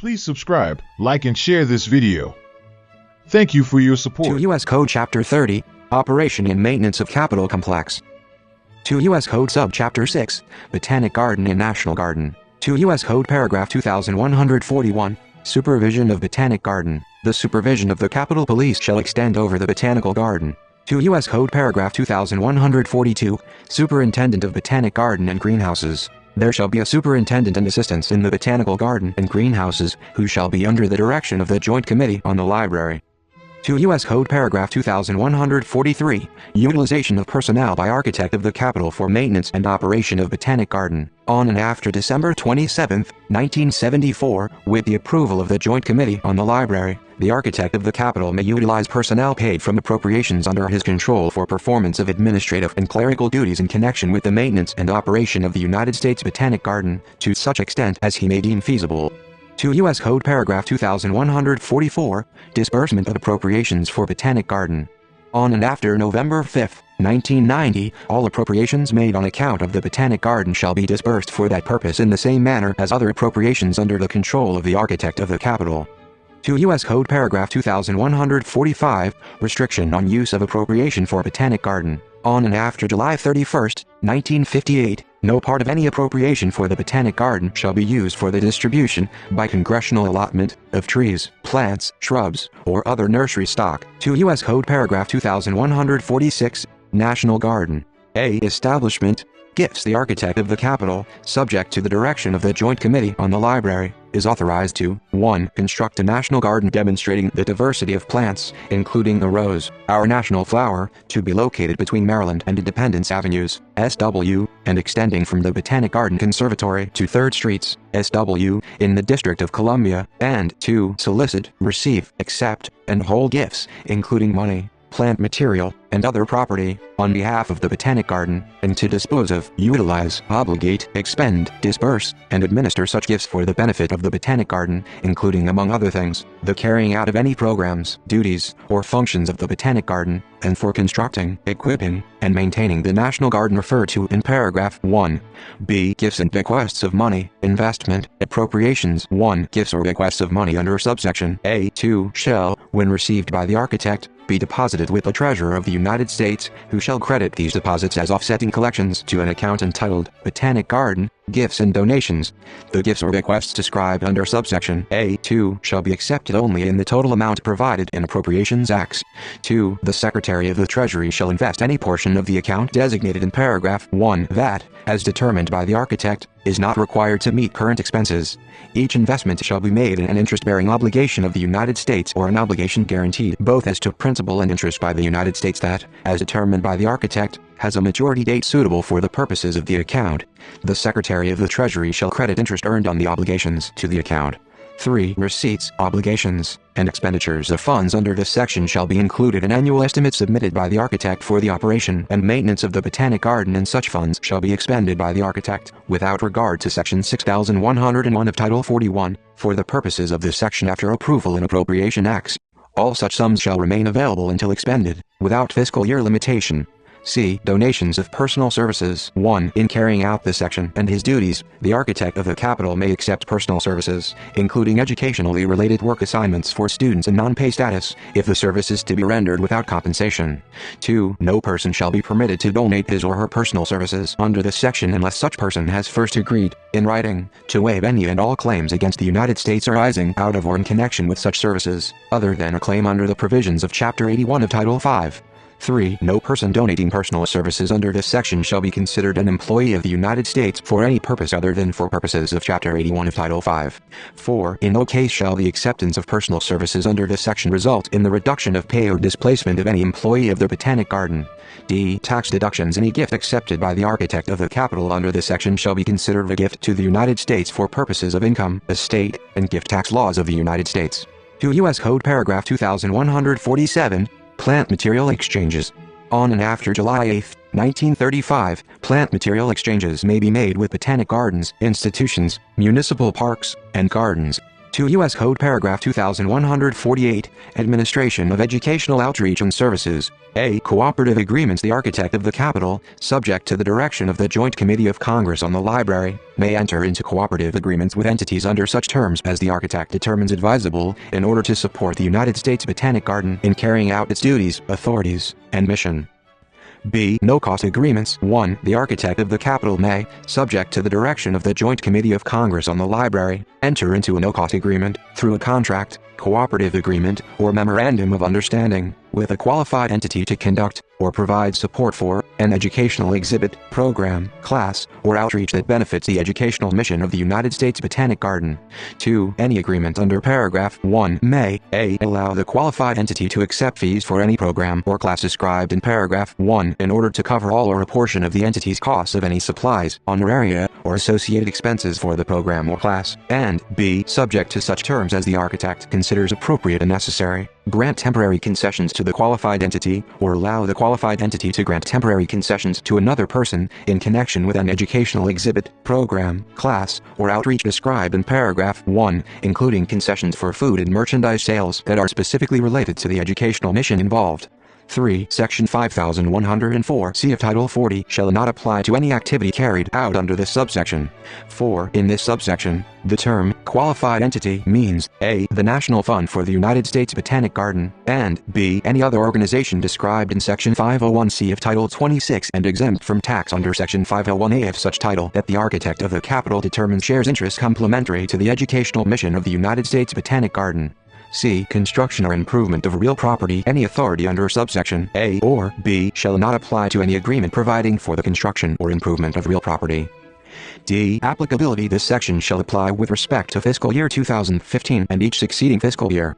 Please subscribe, like and share this video. Thank you for your support. 2 U.S. Code Chapter 30, Operation and Maintenance of Capitol Complex. 2 U.S. Code Subchapter 6, Botanic Garden and National Garden. 2 U.S. Code Paragraph 2141, Supervision of Botanic Garden. The supervision of the Capitol Police shall extend over the Botanical Garden. 2 U.S. Code Paragraph 2142, Superintendent of Botanic Garden and Greenhouses. There shall be a superintendent and assistants in the Botanical Garden and Greenhouses, who shall be under the direction of the Joint Committee on the Library. 2 U.S. Code Paragraph 2143, Utilization of personnel by Architect of the Capitol for maintenance and operation of Botanic Garden. On and after December 27, 1974, with the approval of the Joint Committee on the Library, the Architect of the Capitol may utilize personnel paid from appropriations under his control for performance of administrative and clerical duties in connection with the maintenance and operation of the United States Botanic Garden, to such extent as he may deem feasible. 2 U.S. Code Paragraph 2144, Disbursement of appropriations for Botanic Garden. On and after November 5, 1990, all appropriations made on account of the Botanic Garden shall be disbursed for that purpose in the same manner as other appropriations under the control of the Architect of the Capitol. 2 U.S. Code Paragraph 2145, Restriction on use of appropriation for Botanic Garden. On and after July 31, 1958, no part of any appropriation for the Botanic Garden shall be used for the distribution, by congressional allotment, of trees, plants, shrubs, or other nursery stock. 2 U.S. Code Paragraph 2146, National Garden. A. Establishment. Gifts. The Architect of the Capitol, subject to the direction of the Joint Committee on the Library, is authorized to 1. Construct a national garden demonstrating the diversity of plants, including the rose, our national flower, to be located between Maryland and Independence Avenues, SW, and extending from the Botanic Garden Conservatory to 3rd Streets, SW, in the District of Columbia, and 2. Solicit, receive, accept, and hold gifts, including money, plant material, and other property, on behalf of the Botanic Garden, and to dispose of, utilize, obligate, expend, disburse, and administer such gifts for the benefit of the Botanic Garden, including among other things, the carrying out of any programs, duties, or functions of the Botanic Garden, and for constructing, equipping, and maintaining the National Garden referred to in paragraph 1. B. Gifts and bequests of money, investment, appropriations. 1. Gifts or bequests of money under subsection A. 2. Shall, when received by the Architect, be deposited with the Treasurer of the United States, who shall credit these deposits as offsetting collections to an account entitled Botanic Garden, Gifts and Donations. The gifts or bequests described under subsection A.2 shall be accepted only in the total amount provided in Appropriations Acts. 2. The Secretary of the Treasury shall invest any portion of the account designated in paragraph 1 that, as determined by the Architect, is not required to meet current expenses. Each investment shall be made in an interest-bearing obligation of the United States or an obligation guaranteed both as to principal and interest by the United States that, as determined by the Architect, has a maturity date suitable for the purposes of the account. The Secretary of the Treasury shall credit interest earned on the obligations to the account. 3. Receipts, obligations, and expenditures of funds under this section shall be included in annual estimates submitted by the Architect for the operation and maintenance of the Botanic Garden, and such funds shall be expended by the Architect, without regard to Section 6101 of Title 41, for the purposes of this section after approval in Appropriation Acts. All such sums shall remain available until expended, without fiscal year limitation. C. Donations of personal services. 1. In carrying out this section and his duties, the Architect of the Capitol may accept personal services, including educationally related work assignments for students in non-pay status, if the service is to be rendered without compensation. 2. No person shall be permitted to donate his or her personal services under this section unless such person has first agreed, in writing, to waive any and all claims against the United States arising out of or in connection with such services, other than a claim under the provisions of Chapter 81 of Title 5. 3. No person donating personal services under this section shall be considered an employee of the United States for any purpose other than for purposes of Chapter 81 of Title 5. 4. In no case shall the acceptance of personal services under this section result in the reduction of pay or displacement of any employee of the Botanic Garden. D. Tax deductions. Any gift accepted by the Architect of the Capitol under this section shall be considered a gift to the United States for purposes of income, estate, and gift tax laws of the United States. 2 U.S. Code Paragraph 2147, Plant Material Exchanges. On and after July 8, 1935, plant material exchanges may be made with botanic gardens, institutions, municipal parks, and gardens. 2 U.S. Code Paragraph 2148, Administration of Educational Outreach and Services. A. Cooperative agreements. The architect of the Capitol, subject to the direction of the Joint Committee of Congress on the Library, may enter into cooperative agreements with entities under such terms as the architect determines advisable in order to support the United States Botanic Garden in carrying out its duties, authorities, and mission. B. No-cost agreements. 1. The architect of the Capitol may, subject to the direction of the Joint Committee of Congress on the Library, enter into a no-cost agreement, through a contract, cooperative agreement, or memorandum of understanding, with a qualified entity to conduct, or provide support for, an educational exhibit, program, class, or outreach that benefits the educational mission of the United States Botanic Garden. 2. Any agreement under paragraph 1 may, a. allow the qualified entity to accept fees for any program or class described in paragraph 1 in order to cover all or a portion of the entity's costs of any supplies, honoraria, or associated expenses for the program or class, and b. subject to such terms as the architect considers appropriate and necessary, grant temporary concessions to the qualified entity, or allow the qualified entity to grant temporary concessions to another person in connection with an educational exhibit, program, class, or outreach described in paragraph 1, including concessions for food and merchandise sales that are specifically related to the educational mission involved. 3. Section 5104 C of Title 40 shall not apply to any activity carried out under this subsection. 4. In this subsection, the term qualified entity means a. the National Fund for the United States Botanic Garden, and b. any other organization described in Section 501C of Title 26 and exempt from tax under Section 501A of such title that the architect of the Capitol determines shares interests complementary to the educational mission of the United States Botanic Garden. C. Construction or improvement of real property. Any authority under subsection A or B shall not apply to any agreement providing for the construction or improvement of real property. D. Applicability. This section shall apply with respect to fiscal year 2015 and each succeeding fiscal year.